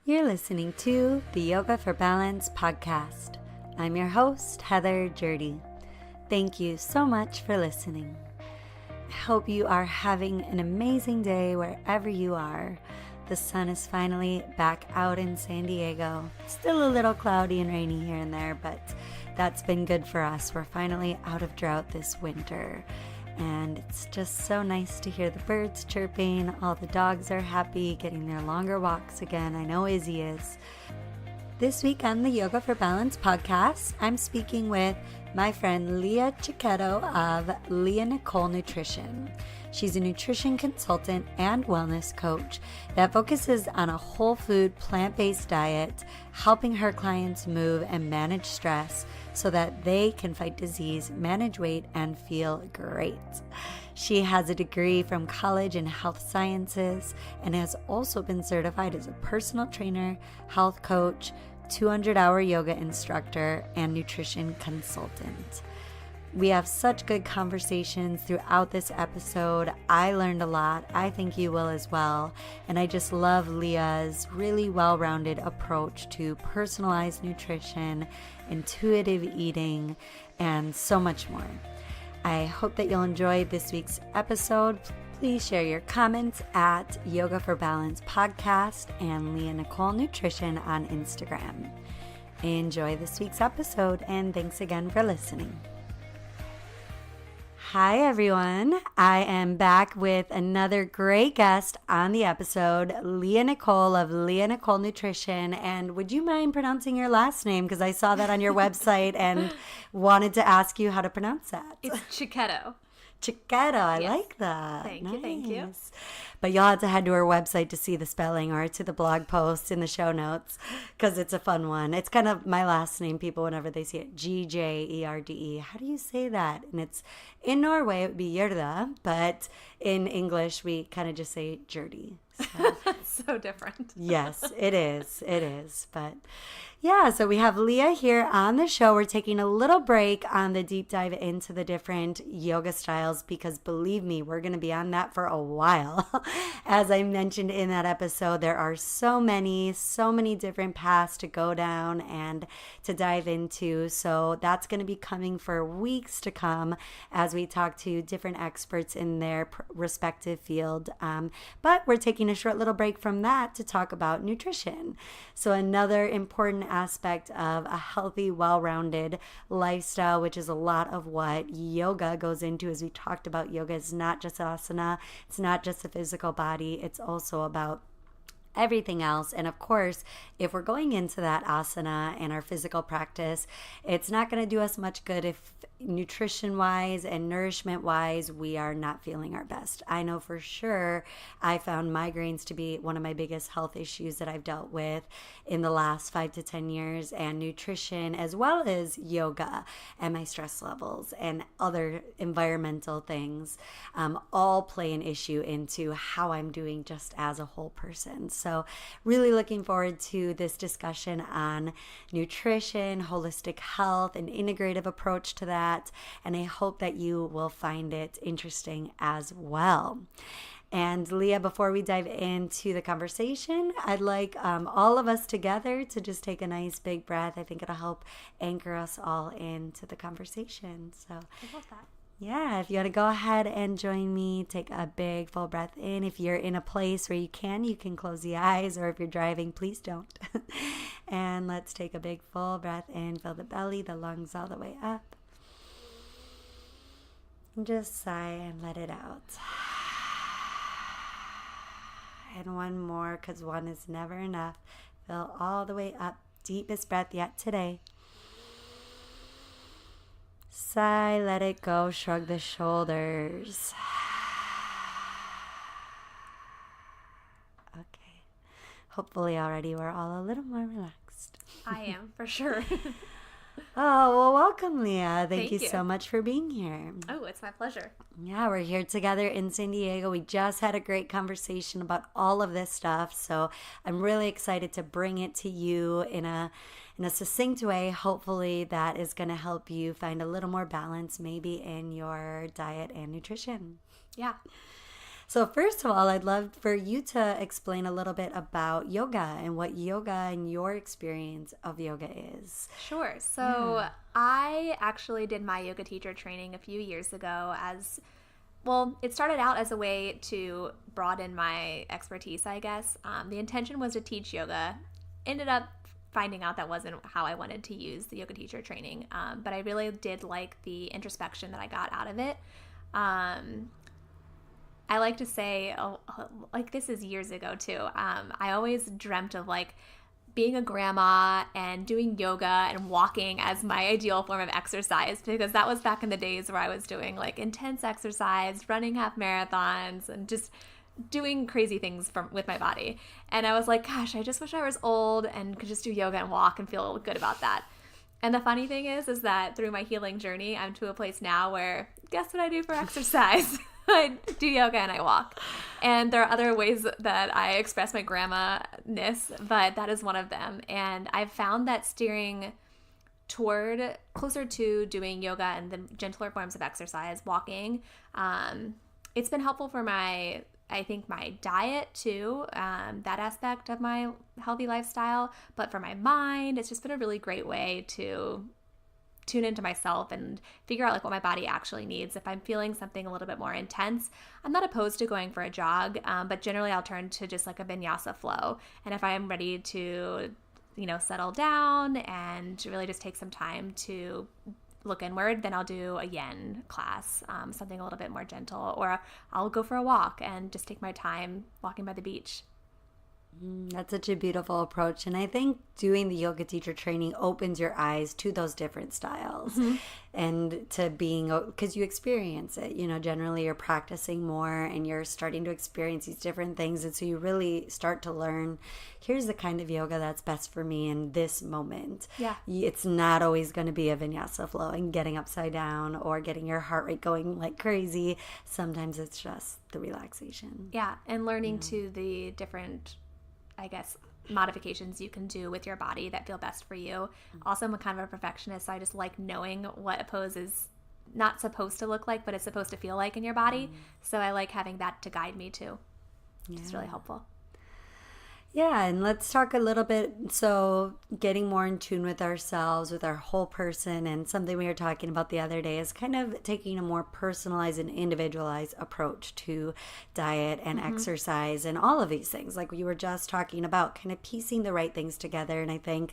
You're listening to the Yoga for Balance podcast. I'm your host, Heather Jurdy. Thank you so much for listening. I hope you are having an amazing day wherever you are. The sun is finally back out in San Diego. Still a little cloudy and rainy here and there, but that's been good for us. We're finally out of drought this winter. And it's just so nice to hear the birds chirping. All the dogs are happy, getting their longer walks again. I know Izzy is. This week on the Yoga for Balance podcast, I'm speaking with my friend Lia Chiccehitto of Lia Nicole Nutrition. She's a nutrition consultant and wellness coach that focuses on a whole food, plant-based diet, helping her clients move and manage stress so that they can fight disease, manage weight, and feel great. She has a degree from college in health sciences and has also been certified as a personal trainer, health coach, 200-hour yoga instructor, and nutrition consultant. We have such good conversations throughout this episode. I learned a lot. I think you will as well. And I just love Lia's really well-rounded approach to personalized nutrition, intuitive eating, and so much more. I hope that you'll enjoy this week's episode. Please share your comments at Yoga for Balance Podcast and Lia Nicole Nutrition on Instagram. Enjoy this week's episode, and thanks again for listening. Hi, everyone. I am back with another great guest on the episode, Lia Nicole of Lia Nicole Nutrition. And would you mind pronouncing your last name? Because I saw that on your website and wanted to ask you how to pronounce that. It's Chiccehitto. Chiccehitto. I Yes. like that. Thank you, thank you. But you'll have to head to her website to see the spelling or to the blog post in the show notes because it's a fun one. It's kind of my last name. People, whenever they see it, Gjerde. How do you say that? And it's in Norway, it would be Gjerde, but in English, we kind of just say Jurdy. So. So different. Yes, it is. It is. But yeah, so we have Lia here on the show. We're taking a little break on the deep dive into the different yoga styles because believe me, we're going to be on that for a while. As I mentioned in that episode, there are so many different paths to go down and to dive into. So that's going to be coming for weeks to come as we talk to different experts in their respective field. But we're taking a short little break from that to talk about nutrition. So another important aspect of a healthy, well-rounded lifestyle, which is a lot of what yoga goes into. As we talked about, yoga is not just asana, it's not just a physical body, it's also about everything else. And of course, if we're going into that asana and our physical practice, it's not going to do us much good if nutrition wise and nourishment wise we are not feeling our best. I know for sure I found migraines to be one of my biggest health issues that I've dealt with in the last 5 to 10 years, and nutrition as well as yoga and my stress levels and other environmental things all play an issue into how I'm doing just as a whole person. So really looking forward to this discussion on nutrition, holistic health, an integrative approach to that. And I hope that you will find it interesting as well. And Lia, before we dive into the conversation, I'd like all of us together to just take a nice big breath. I think it'll help anchor us all into the conversation. So I love that. yeah, if you want to go ahead and join me, take a big full breath in. If you're in a place where you can close the eyes, or if you're driving, please don't. And let's take a big full breath in, fill the belly, the lungs all the way up. And just sigh and let it out. And one more, because one is never enough. Fill all the way up. Deepest breath yet today. Sigh, let it go, shrug the shoulders. Okay. Hopefully already we're all a little more relaxed. I am, for sure. Oh, well, welcome, Lia. Thank Thank you you so much for being here. Oh, it's my pleasure. Yeah, we're here together in San Diego. We just had a great conversation about all of this stuff, so I'm really excited to bring it to you in a succinct way. Hopefully that is going to help you find a little more balance maybe in your diet and nutrition. Yeah. So first of all, I'd love for you to explain a little bit about yoga and what yoga and your experience of yoga is. Sure. So I actually did my yoga teacher training a few years ago well, it started out as a way to broaden my expertise, I guess. The intention was to teach yoga. Ended up finding out that wasn't how I wanted to use the yoga teacher training. But I really did like the introspection that I got out of it. I like to say, like this is years ago too. I always dreamt of like being a grandma and doing yoga and walking as my ideal form of exercise, because that was back in the days where I was doing like intense exercise, running half marathons, and just doing crazy things with my body. And I was like, gosh, I just wish I was old and could just do yoga and walk and feel good about that. And the funny thing is that through my healing journey, I'm to a place now where, guess what I do for exercise? I do yoga and I walk. And there are other ways that I express my grandma-ness, but that is one of them. And I've found that steering toward closer to doing yoga and the gentler forms of exercise, walking, it's been helpful for I think my diet too, that aspect of my healthy lifestyle. But for my mind, it's just been a really great way to tune into myself and figure out like what my body actually needs. If I'm feeling something a little bit more intense, I'm not opposed to going for a jog, but generally I'll turn to just like a vinyasa flow. And if I'm ready to, settle down and really just take some time to look inward, then I'll do a yin class, something a little bit more gentle, or I'll go for a walk and just take my time walking by the beach. That's such a beautiful approach. And I think doing the yoga teacher training opens your eyes to those different styles and to being, because you experience it, generally you're practicing more and you're starting to experience these different things. And so you really start to learn, here's the kind of yoga that's best for me in this moment. Yeah. It's not always going to be a vinyasa flow and getting upside down or getting your heart rate going like crazy. Sometimes it's just the relaxation. Yeah. And learning to the different, I guess, modifications you can do with your body that feel best for you. Also, I'm a kind of a perfectionist, so I just like knowing what a pose is not supposed to look like, but it's supposed to feel like in your body. So I like having that to guide me too. It's really helpful. Yeah, and let's talk a little bit, so getting more in tune with ourselves, with our whole person, and something we were talking about the other day is kind of taking a more personalized and individualized approach to diet and exercise and all of these things. Like you were just talking about, kind of piecing the right things together. And I think,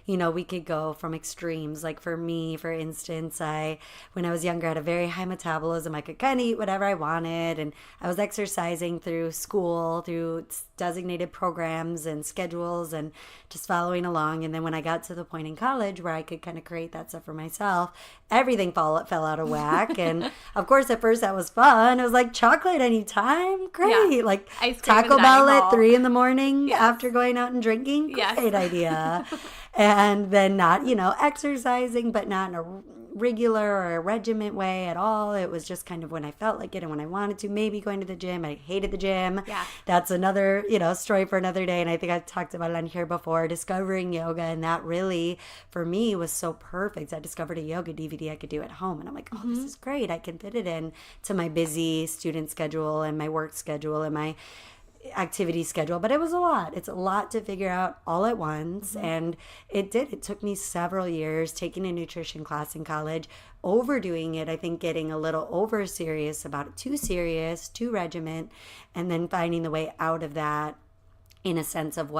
we could go from extremes. Like for me, for instance, when I was younger, I had a very high metabolism. I could kind of eat whatever I wanted, and I was exercising through school, through designated programs and schedules and just following along. And then when I got to the point in college where I could kind of create that stuff for myself, everything fell out of whack. And of course, at first that was fun. It was like chocolate anytime. Great. Yeah. Like Ice cream in Taco the Bell dining at hall. 3 a.m. Yes. after going out and drinking. Yes. Great idea. And then not, exercising, but not in a regular or a regiment way at all. It was just kind of when I felt like it and when I wanted to, maybe going to the gym. I hated the gym. Yeah. That's another, story for another day. And I think I've talked about it on here before, discovering yoga. And that really, for me, was so perfect. I discovered a yoga DVD I could do at home. And I'm like, oh, this is great. I can fit it in to my busy student schedule and my work schedule and my activity schedule. But it was a lot. It's a lot to figure out all at once. And it took me several years taking a nutrition class in college, overdoing it, I think getting a little over serious about it, too serious, too regiment, and then finding the way out of that in a sense of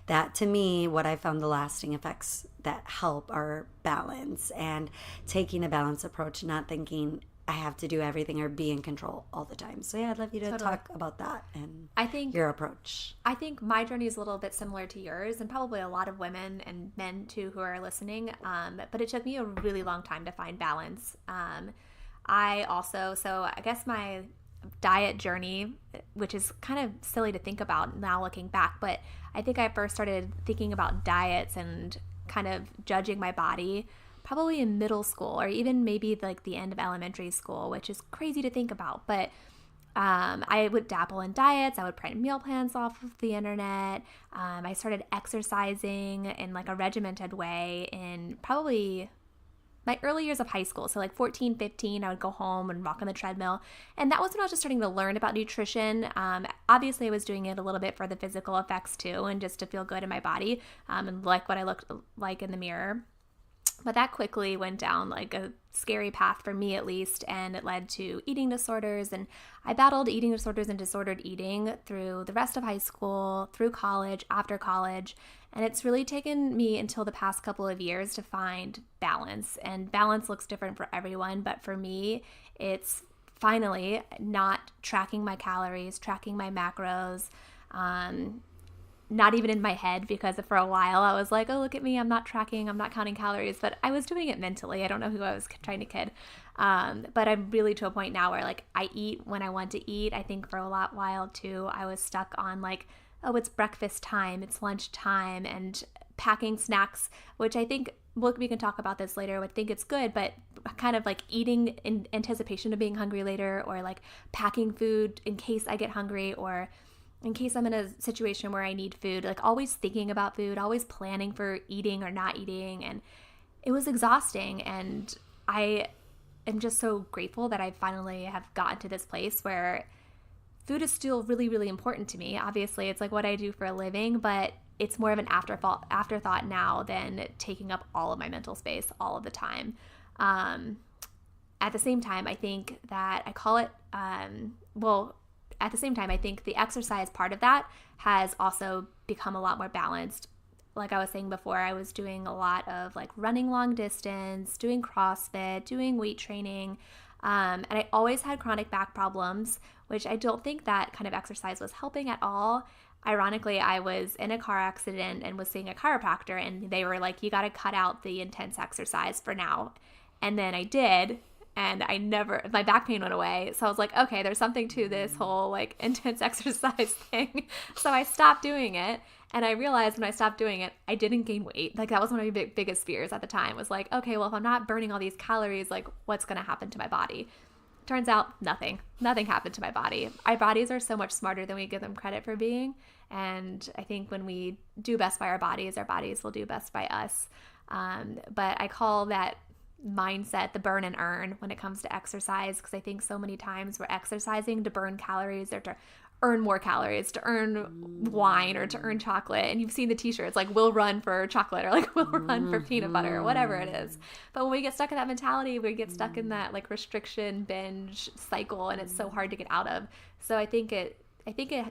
to me, what I found the lasting effects that help are balance and taking a balanced approach, not thinking I have to do everything or be in control all the time. So yeah, I'd love you to talk about that and your approach. I think my journey is a little bit similar to yours and probably a lot of women and men too who are listening. But it took me a really long time to find balance. I guess my diet journey, which is kind of silly to think about now looking back, but I think I first started thinking about diets and kind of judging my body probably in middle school or even maybe like the end of elementary school, which is crazy to think about. But I would dabble in diets. I would print meal plans off of the internet. I started exercising in like a regimented way in probably my early years of high school. So like 14, 15, I would go home and walk on the treadmill. And that was when I was just starting to learn about nutrition. Obviously, I was doing it a little bit for the physical effects too, and just to feel good in my body and like what I looked like in the mirror. But that quickly went down like a scary path for me, at least, and it led to eating disorders. And I battled eating disorders and disordered eating through the rest of high school, through college, after college. And it's really taken me until the past couple of years to find balance. And balance looks different for everyone, but for me, it's finally not tracking my calories, tracking my macros, not even in my head, because for a while I was like, oh, look at me, I'm not tracking, I'm not counting calories, but I was doing it mentally. I don't know who I was trying to kid. But I'm really to a point now where like I eat when I want to eat. I think for a while too, I was stuck on like, oh, it's breakfast time, it's lunch time, and packing snacks, which I think we can talk about this later. I would think it's good, but kind of like eating in anticipation of being hungry later, or like packing food in case I get hungry, or in case I'm in a situation where I need food, like always thinking about food, always planning for eating or not eating. And it was exhausting. And I am just so grateful that I finally have gotten to this place where food is still really, really important to me. Obviously, it's like what I do for a living, but it's more of an afterthought now than taking up all of my mental space all of the time. At the same time, I think that I call it, at the same time, I think the exercise part of that has also become a lot more balanced. Like I was saying before, I was doing a lot of like running long distance, doing CrossFit, doing weight training, and I always had chronic back problems, which I don't think that kind of exercise was helping at all. Ironically, I was in a car accident and was seeing a chiropractor, and they were like, you got to cut out the intense exercise for now. And then I did. And my back pain went away. So I was like, okay, there's something to this whole like intense exercise thing. So I stopped doing it. And I realized when I stopped doing it, I didn't gain weight. Like that was one of my biggest fears at the time, was like, okay, well, if I'm not burning all these calories, like what's going to happen to my body? Turns out nothing happened to my body. Our bodies are so much smarter than we give them credit for being. And I think when we do best by our bodies will do best by us. But I call that mindset the burn and earn when it comes to exercise, because I think so many times we're exercising to burn calories or to earn more calories, to earn wine or to earn chocolate. And you've seen the t-shirts like we'll run for chocolate or like we'll run for peanut butter or whatever it is. But when we get stuck in that mentality, we get stuck in that like restriction binge cycle, and it's so hard to get out of. So I think it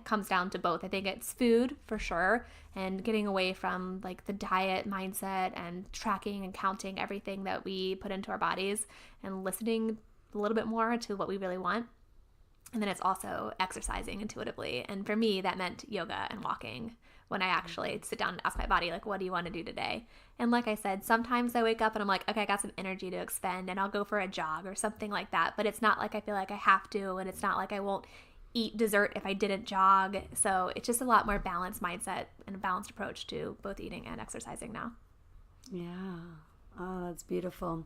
comes down to both. I think it's food for sure, and getting away from like the diet mindset and tracking and counting everything that we put into our bodies, and listening a little bit more to what we really want. And then it's also exercising intuitively. And for me, that meant yoga and walking, when I actually sit down and ask my body, like, what do you want to do today? And like I said, sometimes I wake up and I'm like, okay, I got some energy to expend, and I'll go for a jog or something like that. But it's not like I feel like I have to, and it's not like I won't eat dessert if I didn't jog. So it's just a lot more balanced mindset and a balanced approach to both eating and exercising now. Yeah. Oh, that's beautiful.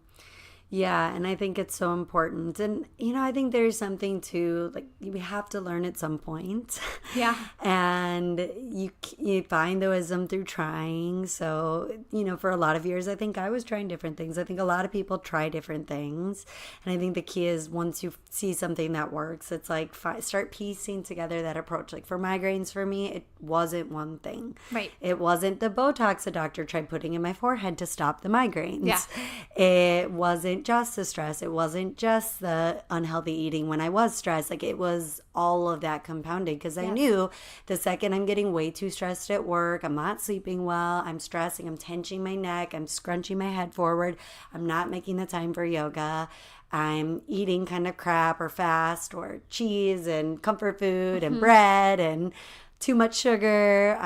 Yeah, and I think it's so important. And, I think there's something to, like, we have to learn at some point. Yeah. And you find the wisdom through trying. So, for a lot of years, I think I was trying different things. I think a lot of people try different things. And I think the key is once you see something that works, it's like start piecing together that approach. Like for migraines, for me, it wasn't one thing. Right. It wasn't the Botox a doctor tried putting in my forehead to stop the migraines. Yeah. It wasn't just the stress. It wasn't just the unhealthy eating when I was stressed. Like it was all of that compounded, because I knew the second I'm getting way too stressed at work, I'm not sleeping well, I'm stressing, I'm tensioning my neck, I'm scrunching my head forward, I'm not making the time for yoga, I'm eating kind of crap or fast or cheese and comfort food and bread and too much sugar.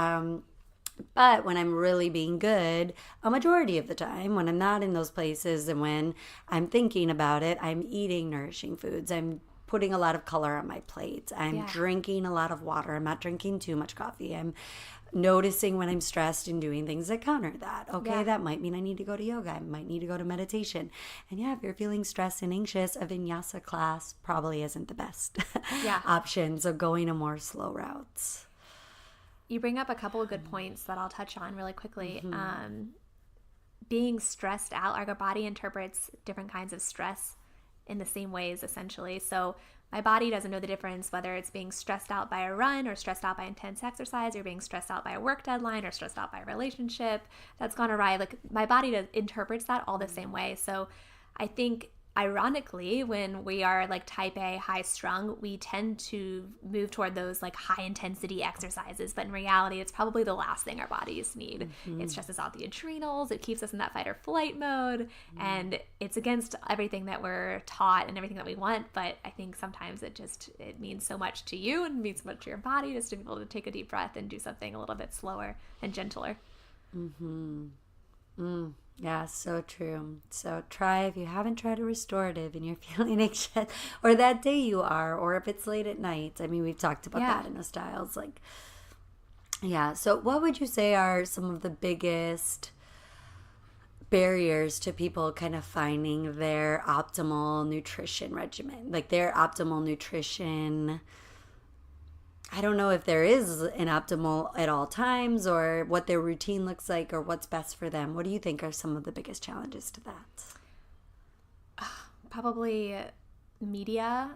But when I'm really being good, a majority of the time, when I'm not in those places and when I'm thinking about it, I'm eating nourishing foods. I'm putting a lot of color on my plate. I'm drinking a lot of water. I'm not drinking too much coffee. I'm noticing when I'm stressed and doing things that counter that. Okay, that might mean I need to go to yoga. I might need to go to meditation. And if you're feeling stressed and anxious, a vinyasa class probably isn't the best option. So going to more slow routes. You bring up a couple of good points that I'll touch on really quickly. being stressed out, like our body interprets different kinds of stress in the same ways, essentially. So my body doesn't know the difference whether it's being stressed out by a run or stressed out by intense exercise or being stressed out by a work deadline or stressed out by a relationship that's gone awry. Like my body interprets that all the same way. So I think ironically, when we are like type A, high strung, we tend to move toward those like high intensity exercises. But in reality, it's probably the last thing our bodies need. It stresses out the adrenals. It keeps us in that fight or flight mode. And it's against everything that we're taught and everything that we want. But I think sometimes it means so much to you and means so much to your body just to be able to take a deep breath and do something a little bit slower and gentler. Yeah, so true. So try, if you haven't tried a restorative and you're feeling anxious, or that day you are, or if it's late at night. I mean, we've talked about that in the styles. Like, yeah. So what would you say are some of the biggest barriers to people kind of finding their optimal nutrition regimen? Like their optimal nutrition, I don't know if there is an optimal at all times or what their routine looks like or what's best for them. What do you think are some of the biggest challenges to that? Probably media,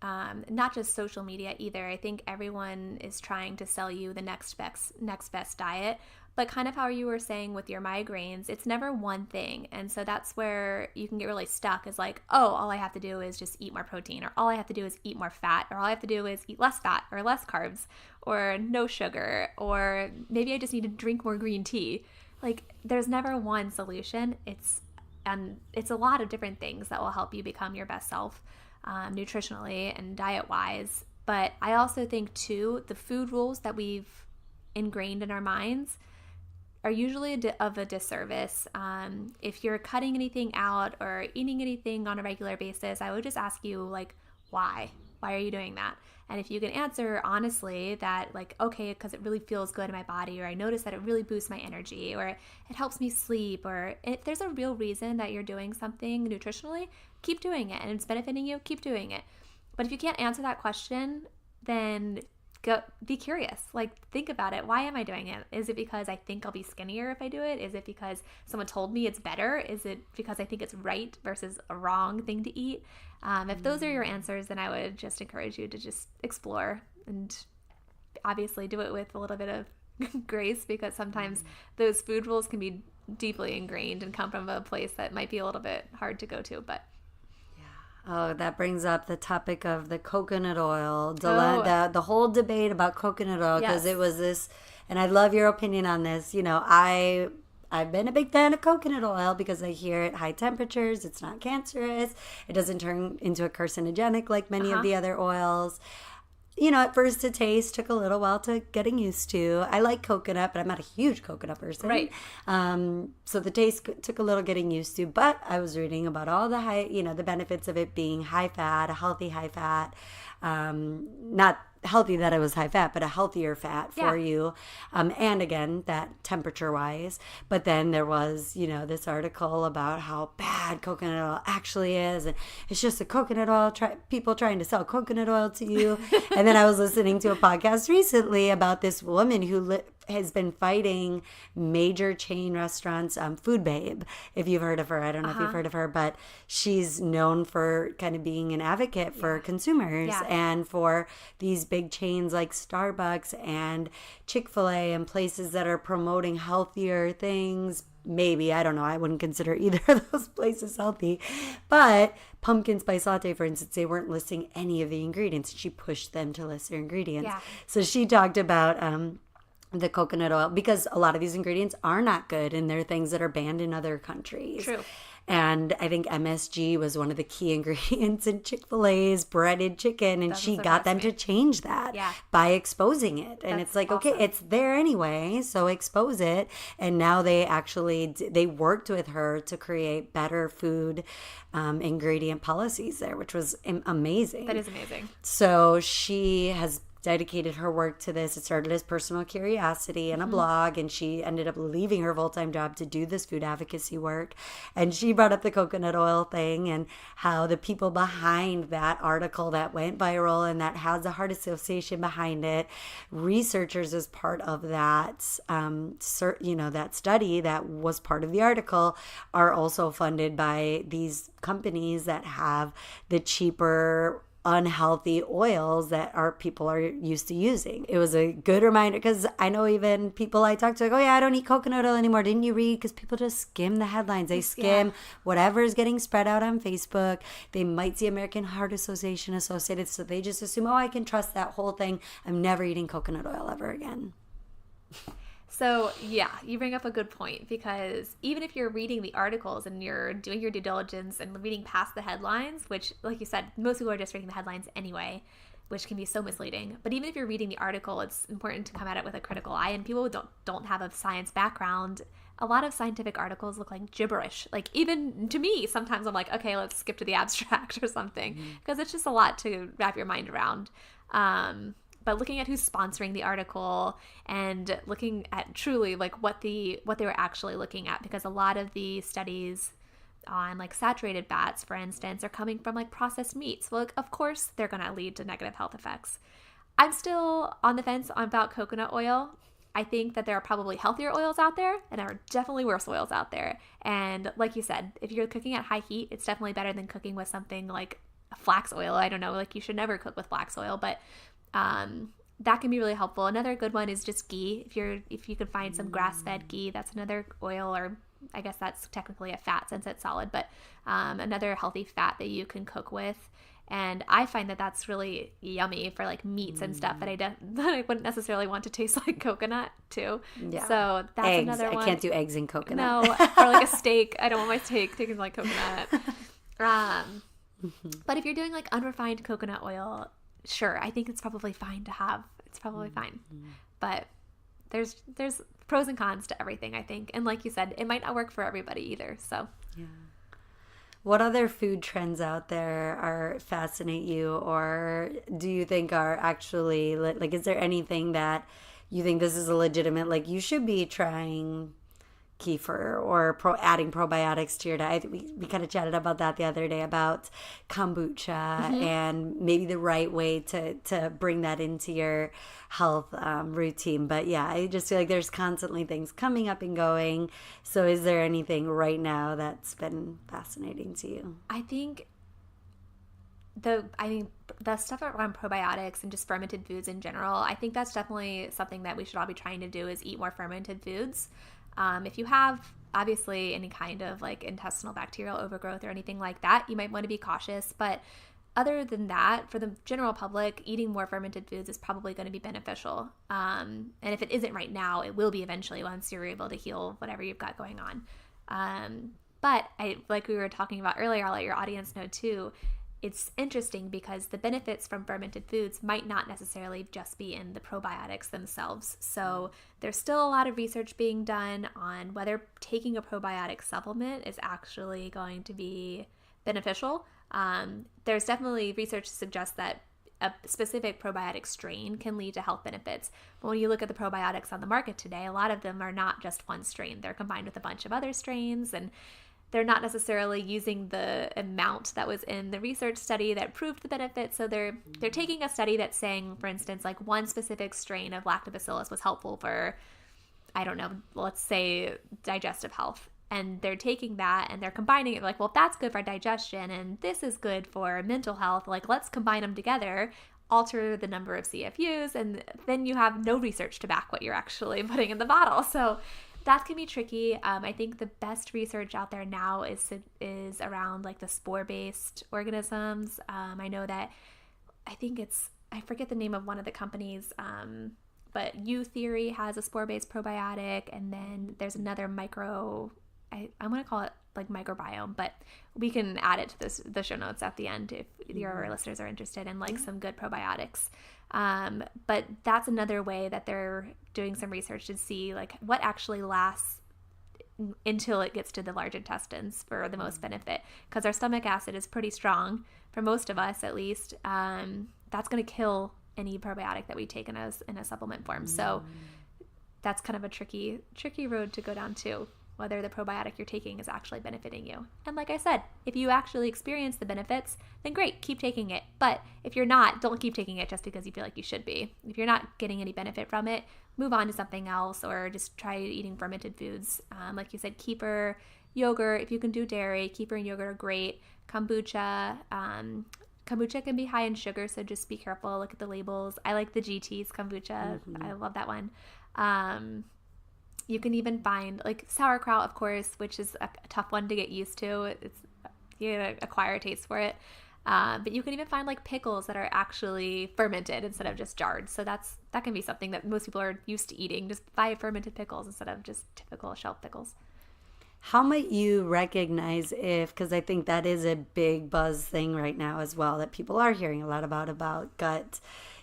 not just social media either. I think everyone is trying to sell you the next best diet. But kind of how you were saying with your migraines, it's never one thing. And so that's where you can get really stuck is like, oh, all I have to do is just eat more protein, or all I have to do is eat more fat, or all I have to do is eat less fat or less carbs or no sugar, or maybe I just need to drink more green tea. Like there's never one solution. It's a lot of different things that will help you become your best self nutritionally and diet-wise. But I also think too, the food rules that we've ingrained in our minds are usually of a disservice. If you're cutting anything out or eating anything on a regular basis, I would just ask you, like, why? Why are you doing that? And if you can answer honestly that, like, okay, because it really feels good in my body, or I notice that it really boosts my energy, or it helps me sleep, or if there's a real reason that you're doing something nutritionally, keep doing it. And it's benefiting you, keep doing it. But if you can't answer that question, then go be curious. Like, think about it. Why am I doing it? Is it because I think I'll be skinnier if I do it? Is it because someone told me it's better? Is it because I think it's right versus a wrong thing to eat? If those are your answers, then I would just encourage you to just explore and obviously do it with a little bit of grace, because sometimes those food rules can be deeply ingrained and come from a place that might be a little bit hard to go to. But oh, that brings up the topic of the coconut oil, the whole debate about coconut oil, because it was this, and I love your opinion on this. You know, I've been a big fan of coconut oil because I hear at high temperatures, it's not cancerous, it doesn't turn into a carcinogenic like many of the other oils. You know, at first the taste took a little while to getting used to. I like coconut, but I'm not a huge coconut person. Right. So the taste took a little getting used to, but I was reading about all the the benefits of it being high fat, a healthy high fat, not healthy that it was high fat, but a healthier fat for you. And again, that temperature wise. But then there was, this article about how bad coconut oil actually is. And it's just a coconut oil, people trying to sell coconut oil to you. And then I was listening to a podcast recently about this woman who has been fighting major chain restaurants, Food Babe, if you've heard of her. I don't know if you've heard of her, but she's known for kind of being an advocate for consumers and for these big chains like Starbucks and Chick-fil-A and places that are promoting healthier things. Maybe, I don't know, I wouldn't consider either of those places healthy. But pumpkin spice latte, for instance, they weren't listing any of the ingredients. She pushed them to list their ingredients. Yeah. So she talked about the coconut oil, because a lot of these ingredients are not good and they're things that are banned in other countries. True. And I think MSG was one of the key ingredients in Chick-fil-A's breaded chicken, and she got them to change that by exposing it. And it's like, awesome. Okay, it's there anyway, so expose it. And now they worked with her to create better food ingredient policies there, which was amazing. That is amazing. So she has dedicated her work to this. It started as personal curiosity and a blog, and she ended up leaving her full-time job to do this food advocacy work. And she brought up the coconut oil thing and how the people behind that article that went viral and that has a heart association behind it, researchers as part of that, that study that was part of the article, are also funded by these companies that have the cheaper unhealthy oils that our people are used to using. It was a good reminder, because I know even people I talk to, like, oh yeah, I don't eat coconut oil anymore. Didn't you read? Because people just skim the headlines. They skim whatever is getting spread out on Facebook. They might see American Heart Association associated, so they just assume, oh, I can trust that whole thing. I'm never eating coconut oil ever again. So yeah, you bring up a good point, because even if you're reading the articles and you're doing your due diligence and reading past the headlines, which, like you said, most people are just reading the headlines anyway, which can be so misleading. But even if you're reading the article, it's important to come at it with a critical eye. And people who don't have a science background, a lot of scientific articles look like gibberish. Like, even to me, sometimes I'm like, okay, let's skip to the abstract or something, because it's just a lot to wrap your mind around. But looking at who's sponsoring the article and looking at truly like what they were actually looking at, because a lot of the studies on like saturated fats, for instance, are coming from like processed meats. Well, like, of course, they're going to lead to negative health effects. I'm still on the fence about coconut oil. I think that there are probably healthier oils out there, and there are definitely worse oils out there. And like you said, if you're cooking at high heat, it's definitely better than cooking with something like flax oil. I don't know, like you should never cook with flax oil, but that can be really helpful. Another good one is just ghee. If you could find some grass-fed ghee, that's another oil, or I guess that's technically a fat since it's solid, but another healthy fat that you can cook with. And I find that that's really yummy for like meats and stuff that I wouldn't necessarily want to taste like coconut too. Yeah. So that's eggs. Another one. I can't do eggs in coconut. No, or like a steak. I don't want my steak tasting like coconut. But if you're doing like unrefined coconut oil, sure, I think it's probably fine to have. It's probably fine. But there's pros and cons to everything, I think. And like you said, it might not work for everybody either. So yeah. What other food trends out there fascinate you, or do you think are actually, like, is there anything that you think this is a legitimate, like, you should be trying kefir or adding probiotics to your diet? We kind of chatted about that the other day, about kombucha and maybe the right way to bring that into your health routine. But yeah, I just feel like there's constantly things coming up and going. So is there anything right now that's been fascinating to you? I think the stuff around probiotics and just fermented foods in general, I think that's definitely something that we should all be trying to do, is eat more fermented foods. If you have obviously any kind of like intestinal bacterial overgrowth or anything like that, you might want to be cautious. But other than that, for the general public, eating more fermented foods is probably going to be beneficial. And if it isn't right now, it will be eventually once you're able to heal whatever you've got going on. But like we were talking about earlier, I'll let your audience know too, it's interesting because the benefits from fermented foods might not necessarily just be in the probiotics themselves. So there's still a lot of research being done on whether taking a probiotic supplement is actually going to be beneficial. There's definitely research to suggest that a specific probiotic strain can lead to health benefits. But when you look at the probiotics on the market today, a lot of them are not just one strain. They're combined with a bunch of other strains, and they're not necessarily using the amount that was in the research study that proved the benefit. So they're taking a study that's saying, for instance, like one specific strain of lactobacillus was helpful for, I don't know, let's say digestive health. And they're taking that and they're combining it, like, well, if that's good for digestion and this is good for mental health, like, let's combine them together, alter the number of CFUs, and then you have no research to back what you're actually putting in the bottle. So that can be tricky. I think the best research out there now is around like the spore-based organisms. I know that I forget the name of one of the companies, but U Theory has a spore-based probiotic, and then there's another I'm going to call it like microbiome, but we can add it to the show notes at the end if your listeners are interested in like some good probiotics. But that's another way that they're doing some research to see like what actually lasts until it gets to the large intestines for the most benefit, because our stomach acid is pretty strong for most of us, at least. That's going to kill any probiotic that we take in a supplement form. So that's kind of a tricky road to go down too, whether the probiotic you're taking is actually benefiting you. And like I said, if you actually experience the benefits, then great, keep taking it. But if you're not, don't keep taking it just because you feel like you should be. If you're not getting any benefit from it, move on to something else, or just try eating fermented foods. Like you said, kefir, yogurt. If you can do dairy, kefir and yogurt are great. Kombucha. Kombucha can be high in sugar, so just be careful. Look at the labels. I like the GT's kombucha. I love that one. You can even find like sauerkraut, of course, which is a tough one to get used to. You gotta acquire a taste for it. But you can even find like pickles that are actually fermented instead of just jarred. So that can be something that most people are used to eating. Just buy fermented pickles instead of just typical shelf pickles. How might you recognize if, because I think that is a big buzz thing right now as well, that people are hearing a lot about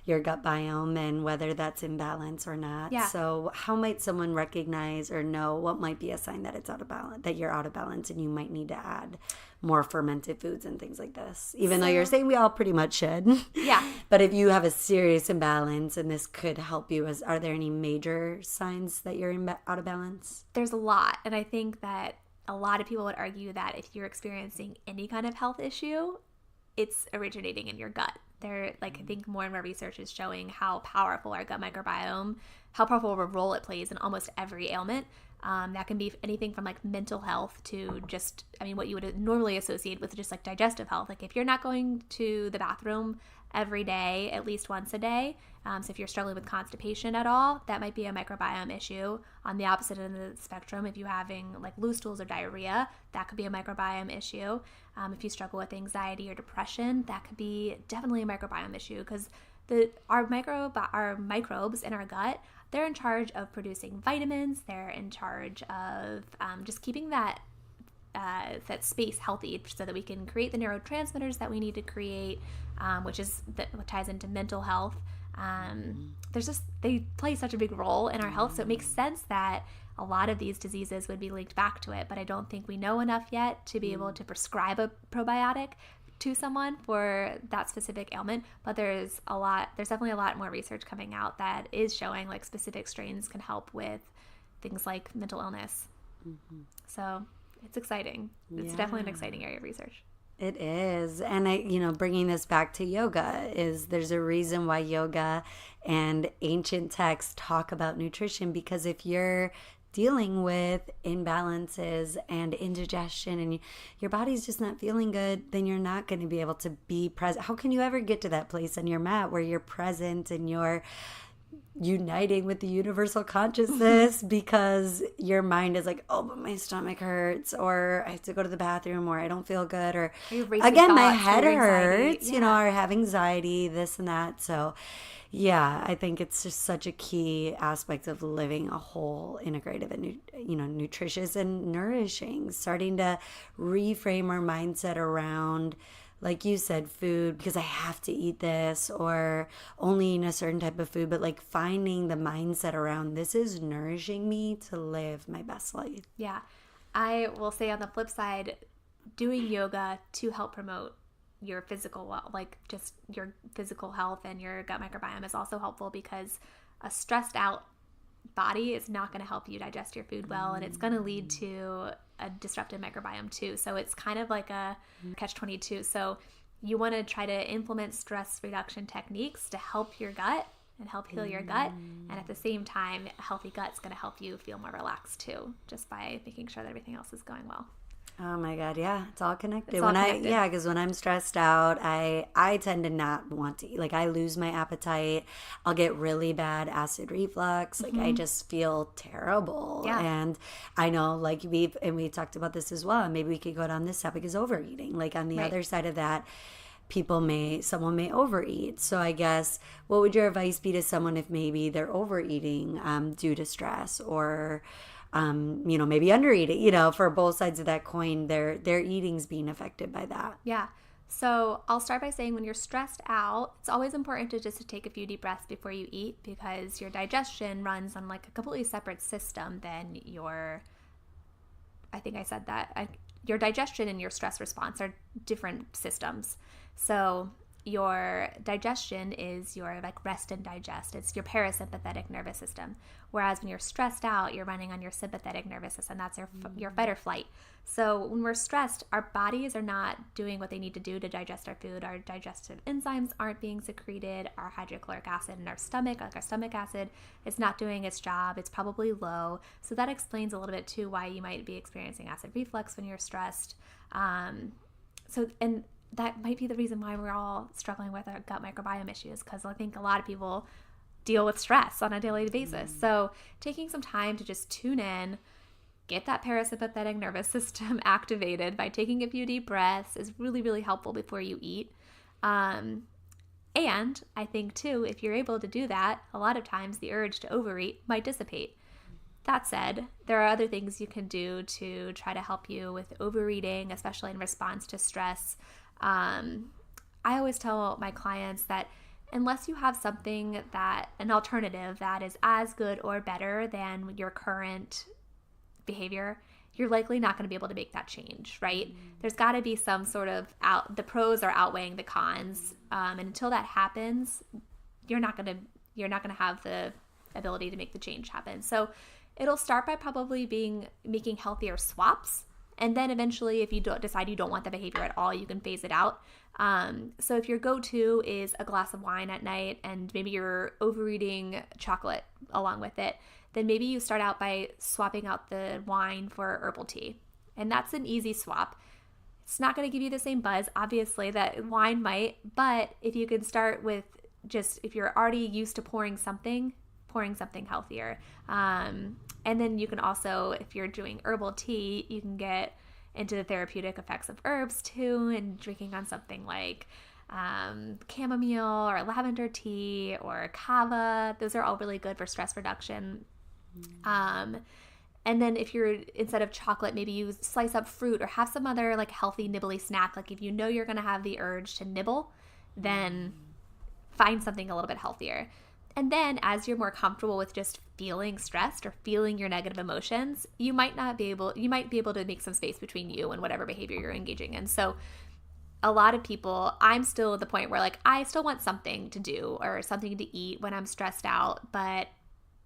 your gut biome and whether that's in balance or not. Yeah. So how might someone recognize or know what might be a sign that it's out of balance, that you're out of balance and you might need to add more fermented foods and things like this? Even though you're saying we all pretty much should. Yeah. But if you have a serious imbalance and this could help you, are there any major signs that you're out of balance? There's a lot. And I think that a lot of people would argue that if you're experiencing any kind of health issue, it's originating in your gut. I think more and more research is showing how powerful our gut microbiome, how powerful of a role it plays in almost every ailment. That can be anything from like mental health to just, what you would normally associate with just like digestive health. Like if you're not going to the bathroom every day, at least once a day, so if you're struggling with constipation at all, that might be a microbiome issue. On the opposite end of the spectrum, if you're having like loose stools or diarrhea, that could be a microbiome issue. If you struggle with anxiety or depression, that could be definitely a microbiome issue, because our microbes in our gut, they're in charge of producing vitamins. They're in charge of just keeping that space healthy so that we can create the neurotransmitters that we need to create, which ties into mental health. They play such a big role in our health, so it makes sense that a lot of these diseases would be linked back to it, but I don't think we know enough yet to be able to prescribe a probiotic to someone for that specific ailment. But there's definitely a lot more research coming out that is showing like specific strains can help with things like mental illness. So it's exciting. It's definitely an exciting area of research. It is. And bringing this back to yoga, there's a reason why yoga and ancient texts talk about nutrition, because if you're dealing with imbalances and indigestion and your body's just not feeling good, then you're not going to be able to be present. How can you ever get to that place on your mat where you're present and you're uniting with the universal consciousness because your mind is like, oh, but my stomach hurts, or I have to go to the bathroom, or I don't feel good, or again, my head hurts, or I have anxiety, this and that. So yeah, I think it's just such a key aspect of living a whole, integrative, and nutritious and nourishing. Starting to reframe our mindset around, like you said, food, because I have to eat this, or only eating a certain type of food, but like finding the mindset around this is nourishing me to live my best life. Yeah, I will say on the flip side, doing yoga to help promote your physical, just your physical health and your gut microbiome is also helpful, because a stressed out body is not going to help you digest your food well, and it's going to lead to a disrupted microbiome too. So it's kind of like a catch-22. So you want to try to implement stress reduction techniques to help your gut and help heal your gut, and at the same time, a healthy gut is going to help you feel more relaxed too, just by making sure that everything else is going well. Oh my God, yeah, it's all connected. Connected. Because when I'm stressed out, I tend to not want to eat. Like, I lose my appetite. I'll get really bad acid reflux. Like, I just feel terrible. Yeah. And I know, like, we talked about this as well, and maybe we could go down this topic, is overeating. Like, on the other side of that, someone may overeat. So I guess, what would your advice be to someone if maybe they're overeating due to stress, or maybe undereating, for both sides of that coin, their eating's being affected by that. Yeah. So I'll start by saying, when you're stressed out, it's always important to just take a few deep breaths before you eat, because your digestion runs on like a completely separate system than your digestion and your stress response are different systems. So your digestion is your like rest and digest. It's your parasympathetic nervous system. Whereas when you're stressed out, you're running on your sympathetic nervous system. That's your fight or flight. So when we're stressed, our bodies are not doing what they need to do to digest our food. Our digestive enzymes aren't being secreted. Our hydrochloric acid in our stomach, like our stomach acid, is not doing its job. It's probably low. So that explains a little bit too why you might be experiencing acid reflux when you're stressed. And that might be the reason why we're all struggling with our gut microbiome issues, because I think a lot of people deal with stress on a daily basis. So taking some time to just tune in, get that parasympathetic nervous system activated by taking a few deep breaths is really, really helpful before you eat. And I think too, if you're able to do that, a lot of times the urge to overeat might dissipate. That said, there are other things you can do to try to help you with overeating, especially in response to stress. I always tell my clients that unless you have an alternative that is as good or better than your current behavior, you're likely not going to be able to make that change, right? There's got to be some sort of the pros are outweighing the cons, and until that happens, you're not going to have the ability to make the change happen. So it'll start by probably making healthier swaps. And then eventually, if you decide you don't want the behavior at all, you can phase it out. So if your go-to is a glass of wine at night and maybe you're overeating chocolate along with it, then maybe you start out by swapping out the wine for herbal tea. And that's an easy swap. It's not going to give you the same buzz, obviously, that wine might. But if you can start with if you're already used to pouring something healthier. And then you can also, if you're doing herbal tea, you can get into the therapeutic effects of herbs too, and drinking on something like chamomile or lavender tea or kava. Those are all really good for stress reduction. And then if you're, instead of chocolate, maybe you slice up fruit or have some other like healthy nibbly snack. Like if you know you're going to have the urge to nibble, then find something a little bit healthier. And then as you're more comfortable with just feeling stressed or feeling your negative emotions, you might be able to make some space between you and whatever behavior you're engaging in. So a lot of people, I'm still at the point where like I still want something to do or something to eat when I'm stressed out, but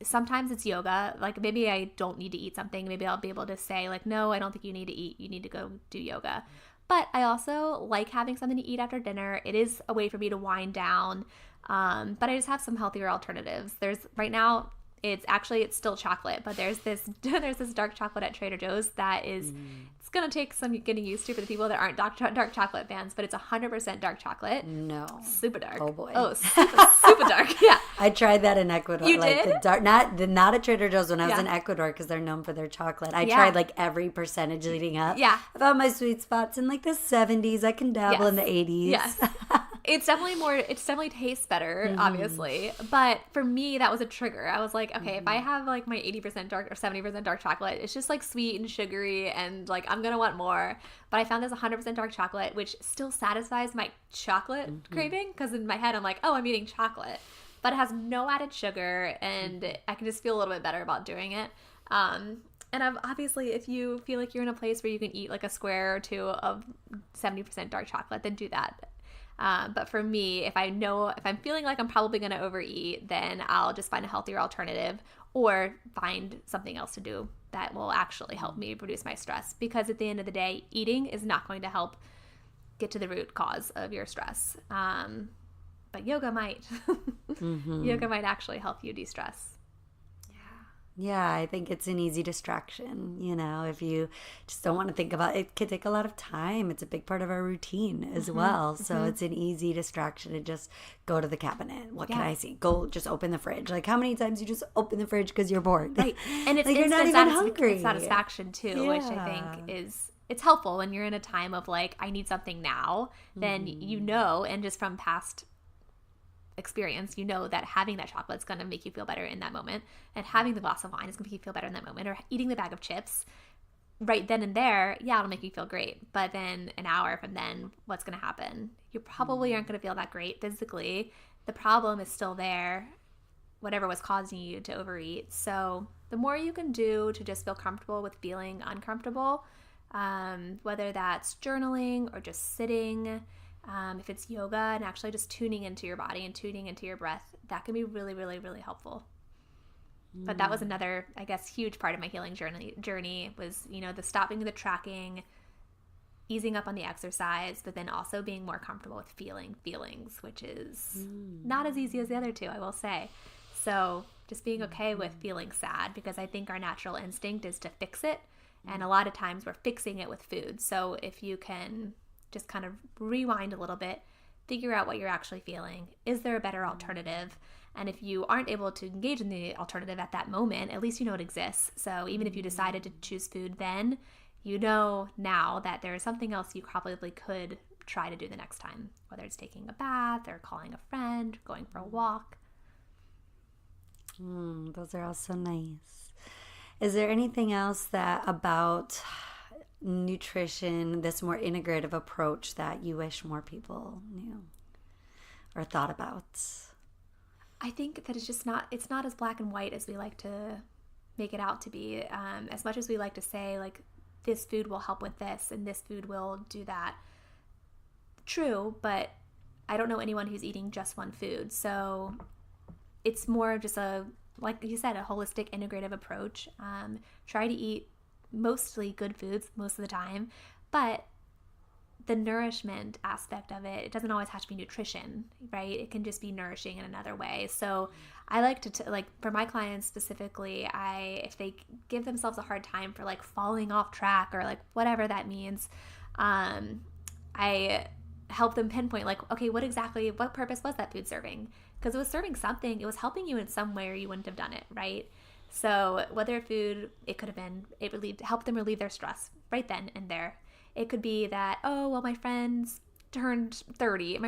sometimes it's yoga. Like maybe I don't need to eat something. Maybe I'll be able to say like, no, I don't think you need to eat. You need to go do yoga. But I also like having something to eat after dinner. It is a way for me to wind down. But I just have some healthier alternatives. Right now it's still chocolate, but there's this dark chocolate at Trader Joe's that is, it's going to take some getting used to for the people that aren't dark chocolate fans, but it's 100% dark chocolate. No. Super dark. Oh boy. Oh, super dark. Yeah. I tried that in Ecuador. You like did? The dark, not at Trader Joe's when I was in Ecuador, because they're known for their chocolate. I tried like every percentage leading up. Yeah. I found my sweet spots in like the 70s. I can dabble in the 80s. Yes. It definitely tastes better, obviously. But for me, that was a trigger. I was like, okay, if I have like my 80% dark or 70% dark chocolate, it's just like sweet and sugary and like I'm going to want more. But I found this 100% dark chocolate, which still satisfies my chocolate craving, because in my head, I'm like, oh, I'm eating chocolate. But it has no added sugar and I can just feel a little bit better about doing it. And obviously, if you feel like you're in a place where you can eat like a square or two of 70% dark chocolate, then do that. But for me, if I'm feeling like I'm probably going to overeat, then I'll just find a healthier alternative or find something else to do that will actually help me reduce my stress. Because at the end of the day, eating is not going to help get to the root cause of your stress. But yoga might. Yoga might actually help you de-stress. Yeah, I think it's an easy distraction, if you just don't want to think about it. It could take a lot of time. It's a big part of our routine as well. So it's an easy distraction to just go to the cabinet. What can I see? Go just open the fridge. Like how many times you just open the fridge because you're bored? Right. And it's like you're not even hungry. Satisfaction too, which I think it's helpful when you're in a time of like, I need something now, then and just from past experience, that having that chocolate is going to make you feel better in that moment, and having the glass of wine is going to make you feel better in that moment, or eating the bag of chips right then and there, it'll make you feel great. But then an hour from then, what's going to happen? You probably aren't going to feel that great physically. The problem is still there, whatever was causing you to overeat. So the more you can do to just feel comfortable with feeling uncomfortable, whether that's journaling or just sitting, if it's yoga and actually just tuning into your body and tuning into your breath, that can be really, really, really helpful. But that was another, I guess, huge part of my healing journey was, the stopping the tracking, easing up on the exercise, but then also being more comfortable with feeling feelings, which is not as easy as the other two, I will say. So just being okay with feeling sad, because I think our natural instinct is to fix it. And a lot of times we're fixing it with food. So if you can just kind of rewind a little bit, figure out what you're actually feeling. Is there a better alternative? And if you aren't able to engage in the alternative at that moment, at least you know it exists. So even if you decided to choose food then, you know now that there is something else you probably could try to do the next time, whether it's taking a bath or calling a friend, going for a walk. Those are all so nice. Is there anything else that about nutrition, this more integrative approach, that you wish more people knew or thought about? I think that it's not as black and white as we like to make it out to be. As much as we like to say, like, this food will help with this and this food will do that. True, but I don't know anyone who's eating just one food. So it's more of just like you said, a holistic, integrative approach. Try to eat mostly good foods most of the time, but the nourishment aspect of it doesn't always have to be nutrition, right? It can just be nourishing in another way. So I like to like, for my clients specifically, if they give themselves a hard time for like falling off track or like whatever that means, I help them pinpoint like, okay, what purpose was that food serving? Because it was serving something, it was helping you in some way or you wouldn't have done it, right? So whether food, it could have been, helped them relieve their stress right then and there. It could be that, oh, well, my friend turned 30 and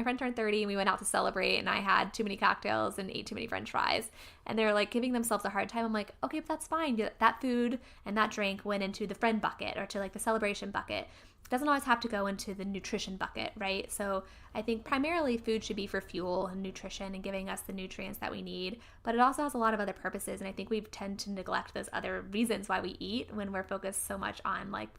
we went out to celebrate and I had too many cocktails and ate too many French fries. And they're like giving themselves a hard time. I'm like, okay, but that's fine. That food and that drink went into the friend bucket or to like the celebration bucket. It doesn't always have to go into the nutrition bucket, right? So I think primarily food should be for fuel and nutrition and giving us the nutrients that we need. But it also has a lot of other purposes. And I think we tend to neglect those other reasons why we eat when we're focused so much on like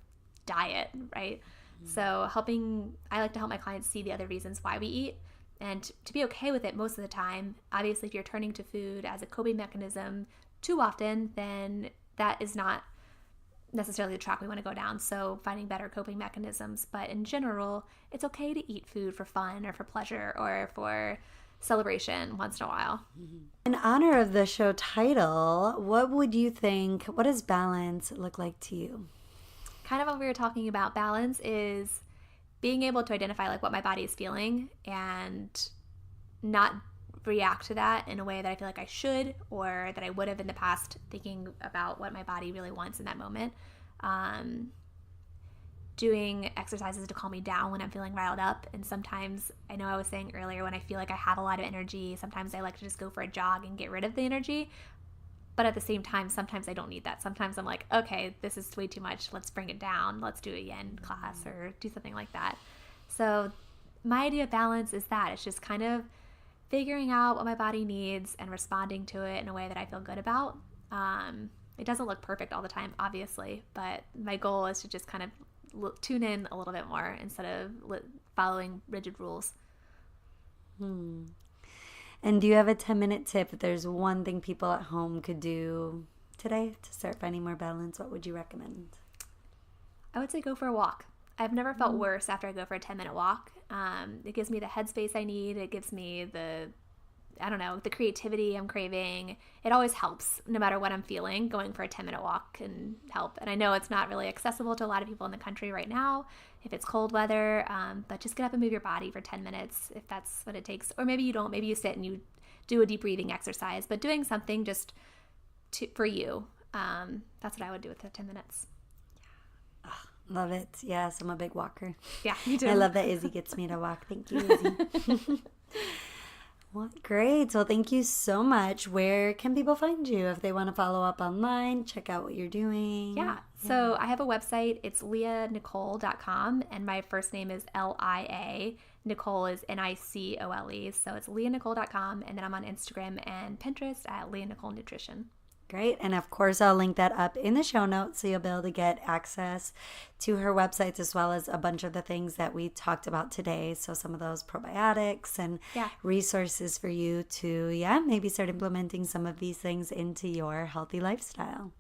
diet, right? So I like to help my clients see the other reasons why we eat and to be okay with it most of the time. Obviously, if you're turning to food as a coping mechanism too often, then that is not necessarily the track we want to go down. So finding better coping mechanisms. But in general, it's okay to eat food for fun or for pleasure or for celebration once in a while. In honor of the show title, what does balance look like to you? Kind of what we were talking about, balance is being able to identify like what my body is feeling and not react to that in a way that I feel like I should or that I would have in the past, thinking about what my body really wants in that moment. Doing exercises to calm me down when I'm feeling riled up. And sometimes, I know I was saying earlier, when I feel like I have a lot of energy, sometimes I like to just go for a jog and get rid of the energy. But at the same time, sometimes I don't need that. Sometimes I'm like, okay, this is way too much. Let's bring it down. Let's do a yin class or do something like that. So my idea of balance is that it's just kind of figuring out what my body needs and responding to it in a way that I feel good about. It doesn't look perfect all the time, obviously, but my goal is to just kind of tune in a little bit more instead of following rigid rules. And do you have a 10-minute tip? If there's one thing people at home could do today to start finding more balance, what would you recommend? I would say go for a walk. I've never felt worse after I go for a 10-minute walk. It gives me the headspace I need. It gives me the creativity I'm craving. It always helps no matter what I'm feeling. Going for a 10-minute walk can help. And I know it's not really accessible to a lot of people in the country right now if it's cold weather, but just get up and move your body for 10 minutes if that's what it takes. Or maybe you don't. Maybe you sit and you do a deep breathing exercise, but doing something just for you. That's what I would do with the 10 minutes. Love it. Yes, I'm a big walker. Yeah, me too. I love that Izzy gets me to walk. Thank you, Izzy. Well, great. Well, thank you so much. Where can people find you if they want to follow up online, check out what you're doing? Yeah. So I have a website. It's lianicole.com, and my first name is Lia. Nicole is Nicole. So it's lianicole.com, and then I'm on Instagram and Pinterest at Lia Nicole Nutrition. Great. And of course, I'll link that up in the show notes so you'll be able to get access to her websites as well as a bunch of the things that we talked about today. So some of those probiotics and resources for you to, maybe start implementing some of these things into your healthy lifestyle.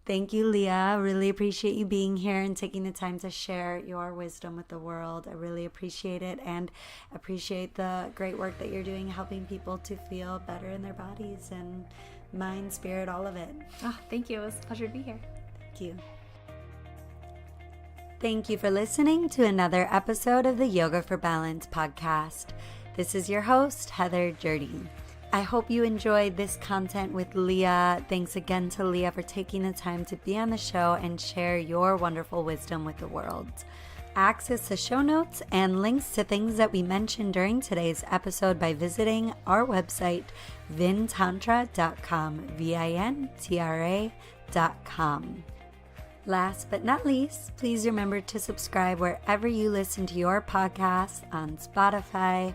Thank you, Lia. Really appreciate you being here and taking the time to share your wisdom with the world. I really appreciate it and appreciate the great work that you're doing helping people to feel better in their bodies and mind, spirit, all of it. Oh, thank you. It was a pleasure to be here. Thank you. Thank you for listening to another episode of the Yoga for Balance podcast. This is your host, Heather Jardine. I hope you enjoyed this content with Lia. Thanks again to Lia for taking the time to be on the show and share your wonderful wisdom with the world. Access the show notes and links to things that we mentioned during today's episode by visiting our website, vintantra.com, vintra.com. Last but not least, please remember to subscribe wherever you listen to your podcasts on Spotify,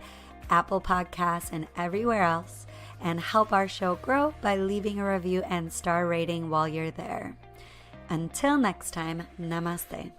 Apple Podcasts, and everywhere else, and help our show grow by leaving a review and star rating while you're there. Until next time, namaste.